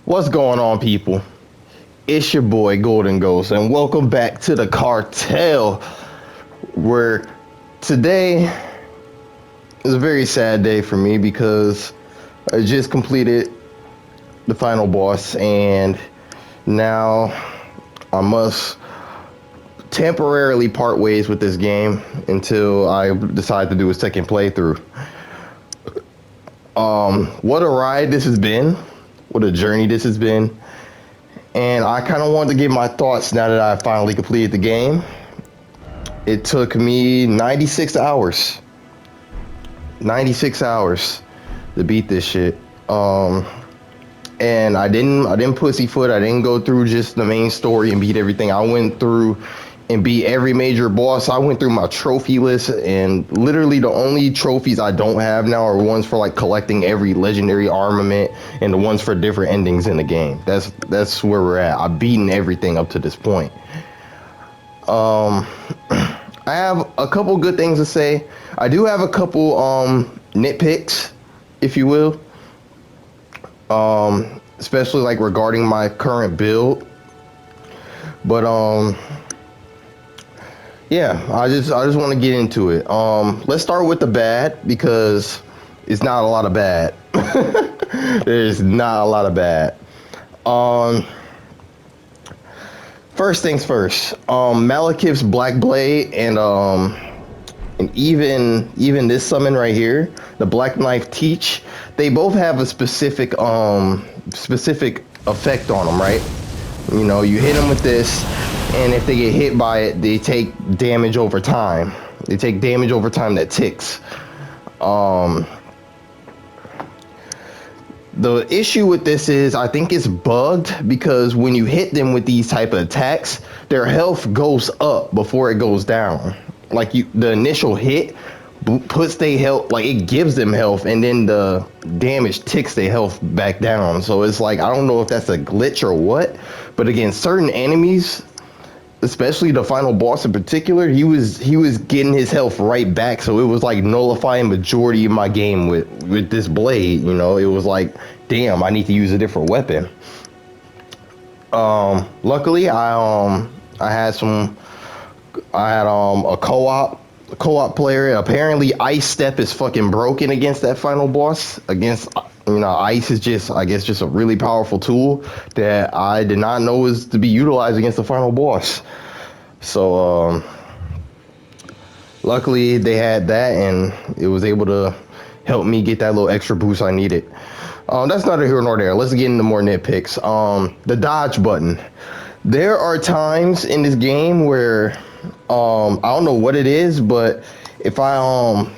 What's going on, people? It's your boy Golden Ghost, and welcome back to the cartel. Where today is a very sad day for me because I just completed the final boss, and now I must temporarily part ways with this game until I decide to do a second playthrough. What a ride this has been! What a journey this has been! And I kind of wanted to give my thoughts now that I finally completed the game. It took me 96 hours. 96 hours to beat this shit. And I didn't pussyfoot. I didn't go through just the main story and beat everything. I went through and beat every major boss. I went through my trophy list, and literally the only trophies I don't have now are ones for like collecting every legendary armament and the ones for different endings in the game. That's where we're at. I've beaten everything up to this point. I have a couple good things to say. I do have a couple nitpicks, if you will. Especially like regarding my current build. But yeah, I just want to get into it. Let's start with the bad because it's not a lot of bad. There's not a lot of bad. First things first. Malekith's Black Blade and even this summon right here, the Black Knife Teach, they both have a specific effect on them, right? You know, you hit them with this, and if they get hit by it, they take damage over time. They take damage over time that ticks. The issue with this is I think it's bugged because when you hit them with these type of attacks, their health goes up before it goes down. Like the initial hit puts their health, like it gives them health, and then the damage ticks their health back down. So it's like, I don't know if that's a glitch or what, but against certain enemies, especially the final boss in particular, he was getting his health right back. So it was like nullifying majority of my game with this blade. You know, it was like, damn, I need to use a different weapon. Luckily, I had a co-op player. Apparently Ice Step is fucking broken against that final boss. Ice is just, I guess, just a really powerful tool that I did not know was to be utilized against the final boss. So luckily they had that, and it was able to help me get that little extra boost I needed. That's neither here nor there. Let's get into more nitpicks. The dodge button. There are times in this game where I don't know what it is, but if I don't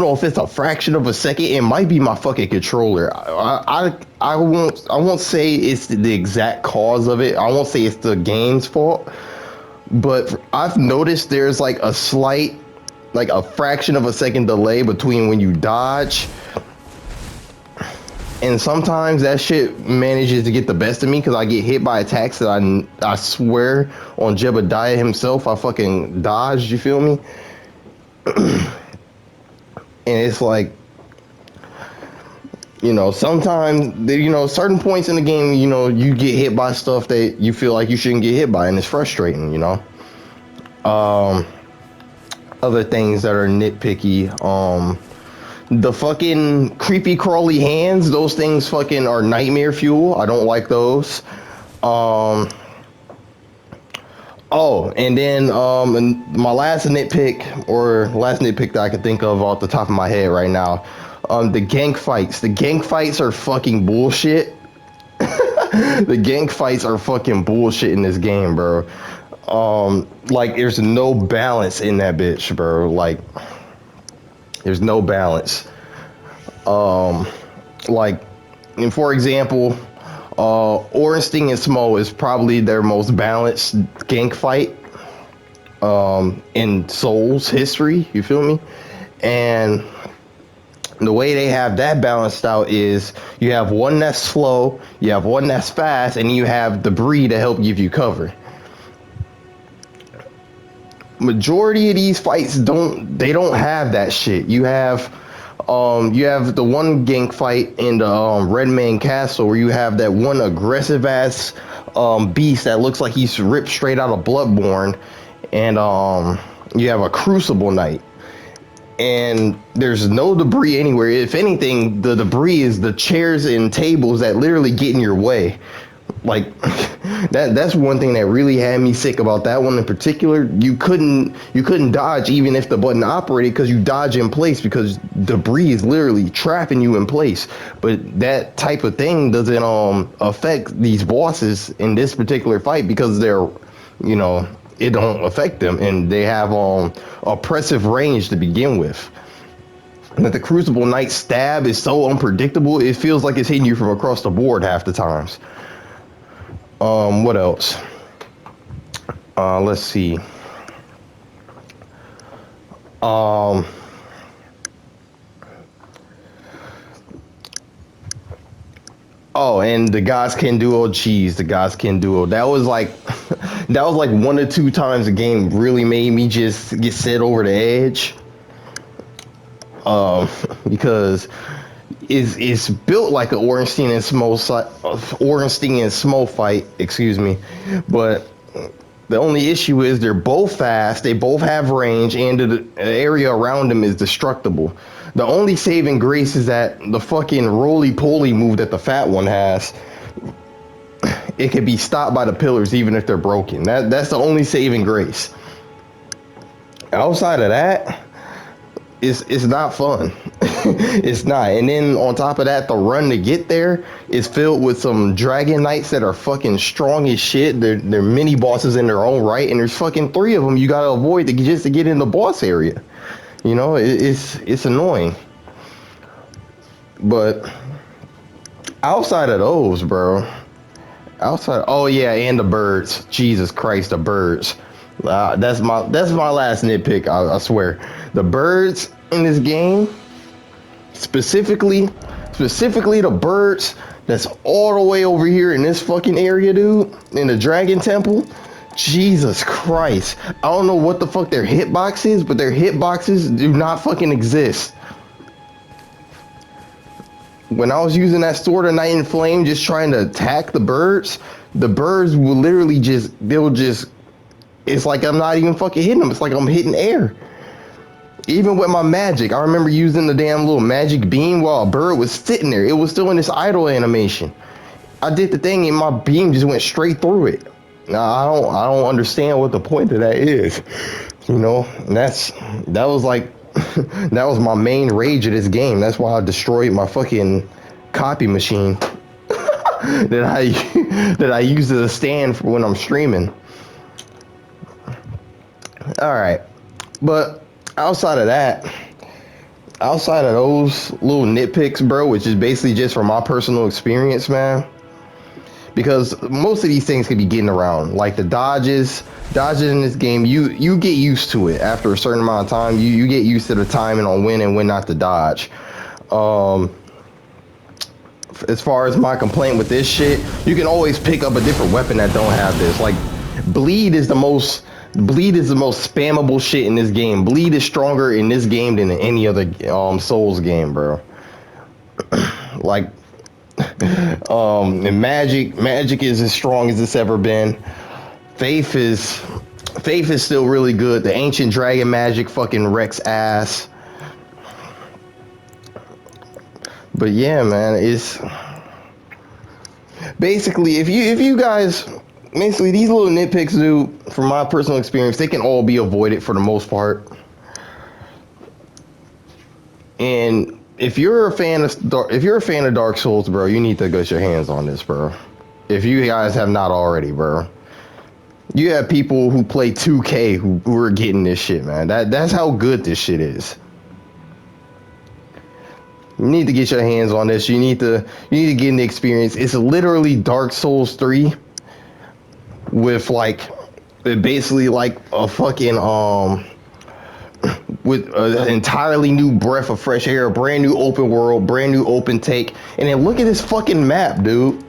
know if it's a fraction of a second. It might be my fucking controller. I won't say it's the exact cause of it. I won't say it's the game's fault, but I've noticed there's like a slight, like a fraction of a second delay between when you dodge. And sometimes that shit manages to get the best of me because I get hit by attacks that I swear on Jebediah himself I fucking dodged, you feel me? And it's like, you know, sometimes, certain points in the game, you get hit by stuff that you feel like you shouldn't get hit by, and it's frustrating, you know? Other things that are nitpicky, the fucking creepy crawly hands, those things fucking are nightmare fuel. I don't like those. Oh, and then my last nitpick that I can think of off the top of my head right now, the gank fights. The gank fights are fucking bullshit. The gank fights are fucking bullshit in this game, bro. Like there's no balance in that bitch, bro. Like there's no balance. Like, and for example, Ornstein and Smo is probably their most balanced gank fight in Souls history, you feel me? And the way they have that balanced out is you have one that's slow, you have one that's fast, and you have debris to help give you cover. Majority of these fights don't have that shit. You have You have the one gank fight in the Red Man Castle where you have that one aggressive ass beast that looks like he's ripped straight out of Bloodborne, and you have a Crucible Knight. And there's no debris anywhere. If anything, the debris is the chairs and tables that literally get in your way. Like that's one thing that really had me sick about that one in particular. You couldn't dodge even if the button operated, because you dodge in place because debris is literally trapping you in place. But that type of thing doesn't affect these bosses in this particular fight, because they're, you know, it don't affect them, and they have oppressive range to begin with. But the Crucible Knight stab is so unpredictable, it feels like it's hitting you from across the board half the times. What else? Let's see. Oh, and the Goskin Duo, geez, the Goskin Duo. That was like, that was like 1 or 2 times the game really made me just get set over the edge. Because it's built like an Ornstein and Smo fight, excuse me. But the only issue is they're both fast, they both have range, and the area around them is destructible. The only saving grace is that the fucking roly-poly move that the fat one has, it can be stopped by the pillars even if they're broken. That's the only saving grace. Outside of that, it's not fun. It's not. And then on top of that, the run to get there is filled with some dragon knights that are fucking strong as shit. They're mini bosses in their own right, and there's fucking 3 of them you gotta avoid just to get in the boss area. You know, it's annoying. But outside of those, bro, oh yeah, and the birds. Jesus Christ, the birds. That's my last nitpick. I swear, the birds in this game, specifically the birds that's all the way over here in this fucking area, dude, in the Dragon Temple. Jesus Christ, I don't know what the fuck their hitbox is, but their hitboxes do not fucking exist. When I was using that Sword of Night and Flame, just trying to attack the birds will literally it's like I'm not even fucking hitting them. It's like I'm hitting air. Even with my magic, I remember using the damn little magic beam while a bird was sitting there. It was still in this idle animation. I did the thing and my beam just went straight through it. Now I don't understand what the point of that is. You know, and that was like that was my main rage of this game. That's why I destroyed my fucking copy machine that I use as a stand for when I'm streaming. All right, but outside of those little nitpicks, bro, which is basically just from my personal experience, man, because most of these things can be getting around, like the dodges in this game, you get used to it after a certain amount of time. You get used to the timing on when and when not to dodge. As far as my complaint with this shit, you can always pick up a different weapon that don't have this. Like bleed is the most spammable shit in this game. Bleed is stronger in this game than in any other Souls game, bro. Like and magic is as strong as it's ever been. Faith is still really good. The ancient dragon magic fucking wrecks ass. But yeah, man, it's basically if you guys basically these little nitpicks, dude, from my personal experience, they can all be avoided for the most part. And if you're a fan of Dark Souls, bro, you need to get your hands on this, bro. If you guys have not already, bro. You have people who play 2K who are getting this shit, man. That's how good this shit is. You need to get your hands on this. You need to get in the experience. It's literally Dark Souls 3 with like basically like a fucking with an entirely new breath of fresh air, a brand new open world, brand new open take. And then look at this fucking map, dude.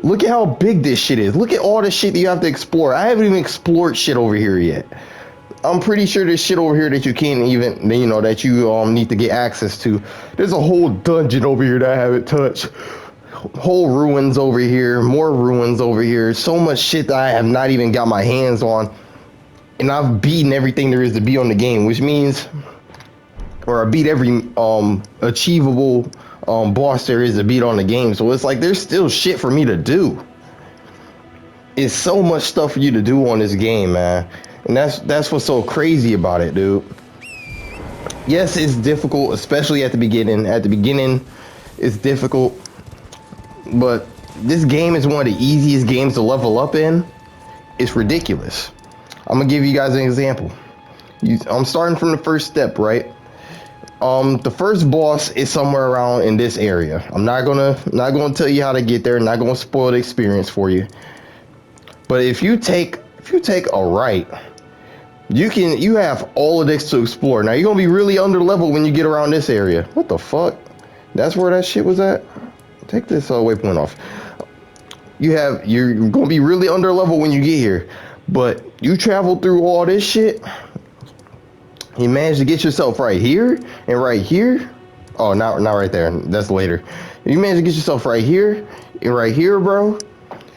Look at how big this shit is. Look at all the shit that you have to explore. I haven't even explored shit over here yet. I'm pretty sure there's shit over here that you can't even, you know, that you need to get access to. There's a whole dungeon over here that I haven't touched. Whole ruins over here, more ruins over here. So much shit that I have not even got my hands on. And I've beaten everything there is to beat on the game, which means, or I beat every achievable boss there is to beat on the game. So it's like there's still shit for me to do. It's so much stuff for you to do on this game, man. And that's what's so crazy about it, dude. Yes, it's difficult, especially at the beginning. At the beginning, it's difficult. But this game is one of the easiest games to level up in. It's ridiculous. I'm gonna give you guys an example. I'm starting from the first step, right? The first boss is somewhere around in this area. I'm not gonna tell you how to get there. I'm not gonna spoil the experience for you. But if you take a right, you have all of this to explore. Now you're gonna be really under level when you get around this area. What the fuck? That's where that shit was at? Take this waypoint off. You're gonna be really under level when you get here. But you travel through all this shit. You managed to get yourself right here and right here. Oh, not right there. That's later. You managed to get yourself right here and right here, bro.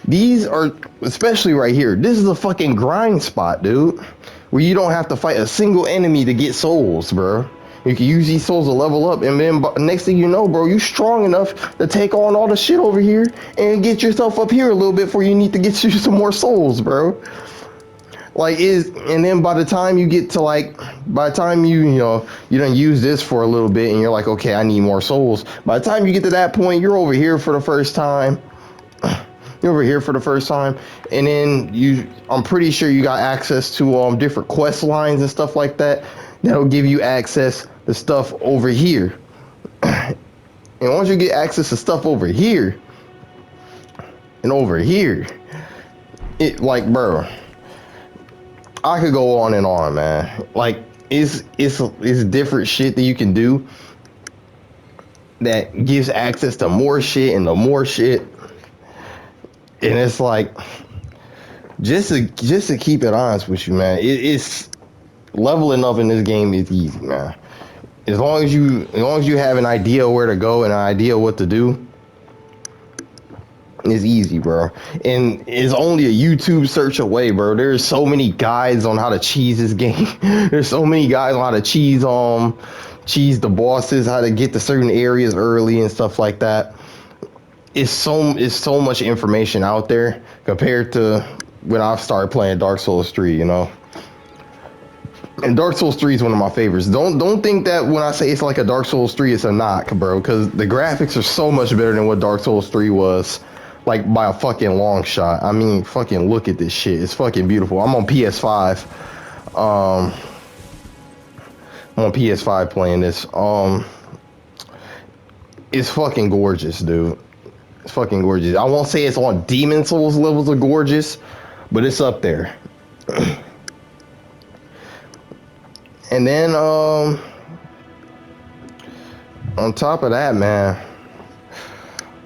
These are, especially right here, this is a fucking grind spot, dude. Where you don't have to fight a single enemy to get souls, bro. You can use these souls to level up, and then next thing you know, bro, you strong enough to take on all the shit over here and get yourself up here a little bit before you need to get you some more souls, bro. And then by the time you get to by the time you done use this for a little bit and you're like, okay, I need more souls. By the time you get to that point, you're over here for the first time. You're over here for the first time, and then I'm pretty sure you got access to different quest lines and stuff like that. That'll give you access to stuff over here. And once you get access to stuff over here and over here, bro, I could go on and on, man. Like it's different shit that you can do that gives access to more shit and to more shit. And it's like, just to keep it honest with you, man, it's leveling up in this game is easy, man. As long as you have an idea where to go and an idea what to do, it's easy, bro. And it's only a YouTube search away, bro. There's so many guides on how to cheese this game. There's so many guides on how to cheese the bosses, how to get to certain areas early and stuff like that. It's so much information out there compared to when I started playing Dark Souls 3, you know. And Dark Souls 3 is one of my favorites. Don't think that when I say it's like a Dark Souls 3, it's a knock, bro, because the graphics are so much better than what Dark Souls 3 was, like by a fucking long shot. I mean, fucking look at this shit. It's fucking beautiful. I'm on PS5. I'm on PS5 playing this. It's fucking gorgeous, dude. It's fucking gorgeous. I won't say it's on Demon Souls levels of gorgeous, but it's up there. And then on top of that, man,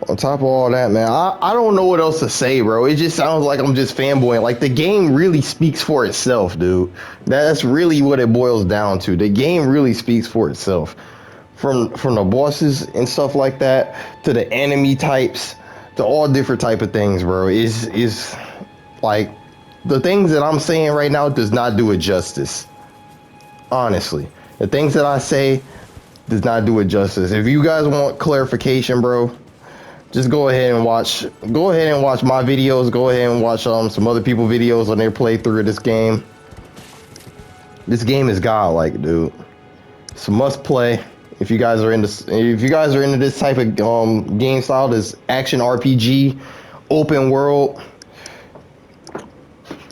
on top of all that, man, I don't know what else to say, bro. It just sounds like I'm just fanboying. Like, the game really speaks for itself, dude. That's really what it boils down to. The game really speaks for itself. From the bosses and stuff like that, to the enemy types, to all different type of things, bro. Is like, the things that I'm saying right now does not do it justice. Honestly, the things that I say does not do it justice. If you guys want clarification, bro, just go ahead and watch my videos. Go ahead and watch some other people's videos on their playthrough of this game. This game is godlike, dude. It's a must play. If you guys are into this type of game style, this action RPG, open world,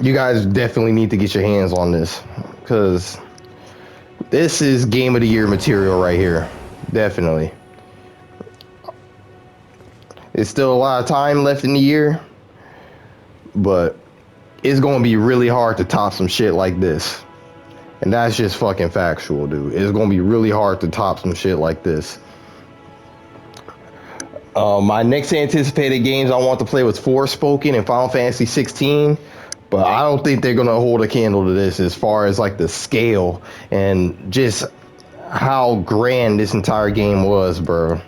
you guys definitely need to get your hands on this, because this is game of the year material right here. Definitely. It's still a lot of time left in the year, but it's gonna be really hard to top some shit like this. And that's just fucking factual, dude. It's gonna be really hard to top some shit like this. My next anticipated games I want to play was Forspoken and Final Fantasy 16. But I don't think they're gonna hold a candle to this as far as like the scale and just how grand this entire game was, bro.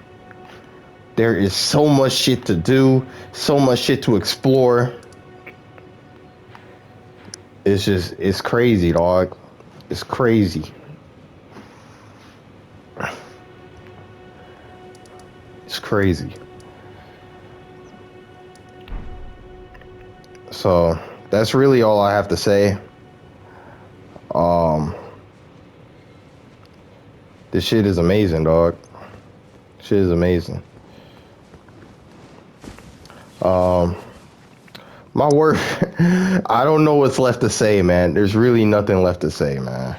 There is so much shit to do, so much shit to explore. It's crazy, dog. It's crazy. It's crazy. So that's really all I have to say. This shit is amazing, dog. Shit is amazing. My word, I don't know what's left to say, man. There's really nothing left to say, man.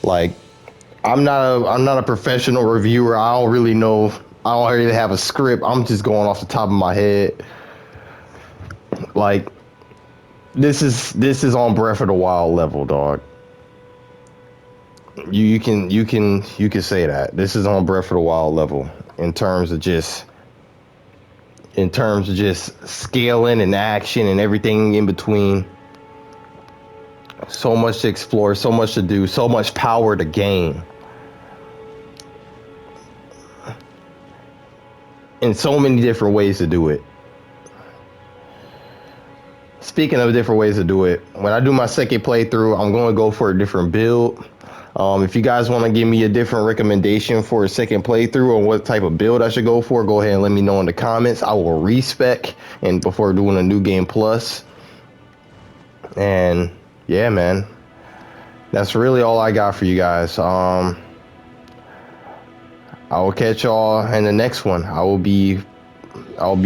Like, I'm not a professional reviewer. I don't really know. I don't really have a script. I'm just going off the top of my head. Like, this is on Breath of the Wild level, dog. You can say that. This is on Breath of the Wild level in terms of just scaling and action and everything in between. So much to explore, so much to do, so much power to gain. And so many different ways to do it. Speaking of different ways to do it, when I do my second playthrough, I'm going to go for a different build. If you guys want to give me a different recommendation for a second playthrough on what type of build I should go for, go ahead and let me know in the comments. I will respec and before doing a new game plus. And yeah, man, that's really all I got for you guys. I will catch y'all in the next one. I'll be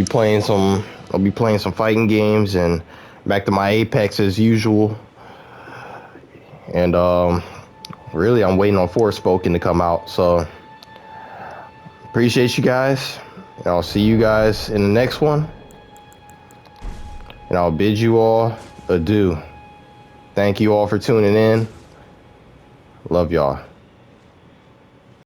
playing some fighting games and back to my Apex as usual. And really, I'm waiting on Forspoken to come out. So appreciate you guys. And I'll see you guys in the next one. And I'll bid you all adieu. Thank you all for tuning in. Love y'all.